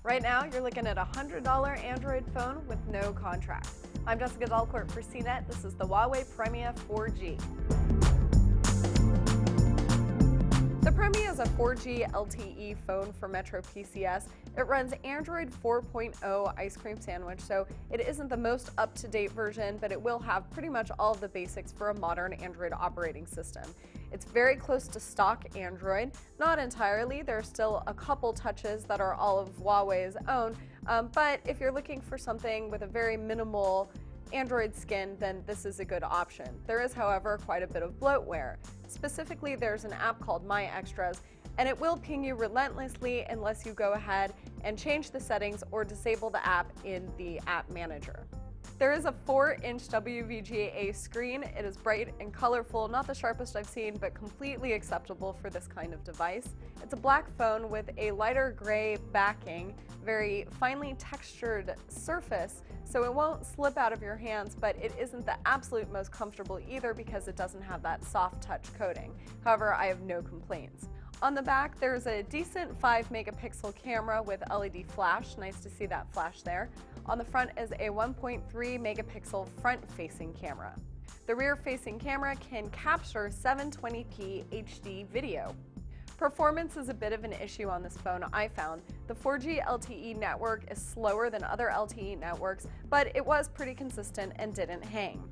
Right now, you're looking at a $100 Android phone with no contract. I'm Jessica Dalcourt for CNET. This is the Huawei Premia 4G. The Premia is a 4G LTE phone for MetroPCS. It runs Android 4.0 ice cream sandwich, so it isn't the most up-to-date version, but it will have pretty much all of the basics for a modern Android operating system. It's very close to stock Android, not entirely. There are still a couple touches that are all of Huawei's own, but if you're looking for something with a very minimal Android skin, then this is a good option. There is, however, quite a bit of bloatware. Specifically, there's an app called My Extras, and it will ping you relentlessly unless you go ahead and change the settings or disable the app in the app manager. There is a 4-inch WVGA screen. It is bright and colorful, not the sharpest I've seen, but completely acceptable for this kind of device. It's a black phone with a lighter gray backing, very finely textured surface, so it won't slip out of your hands, but it isn't the absolute most comfortable either because it doesn't have that soft touch coating. However, I have no complaints. On the back, there's a decent 5-megapixel camera with LED flash. Nice to see that flash there. On the front is a 1.3 megapixel front-facing camera. The rear-facing camera can capture 720p HD video. Performance is a bit of an issue on this phone, I found. The 4G LTE network is slower than other LTE networks, but it was pretty consistent and didn't hang.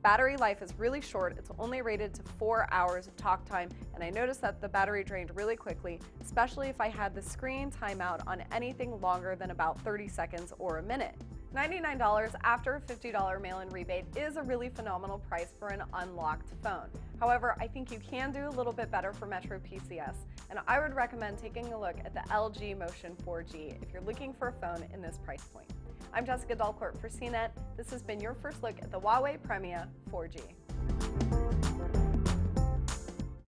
Battery life is really short. It's only rated to 4 hours of talk time, and I noticed that the battery drained really quickly, especially if I had the screen timeout on anything longer than about 30 seconds or a minute. $99 after a $50 mail-in rebate is a really phenomenal price for an unlocked phone. However, I think you can do a little bit better for MetroPCS, and I would recommend taking a look at the LG Motion 4G if you're looking for a phone in this price point. I'm Jessica Dalcourt for CNET. This has been your first look at the Huawei Premia 4G.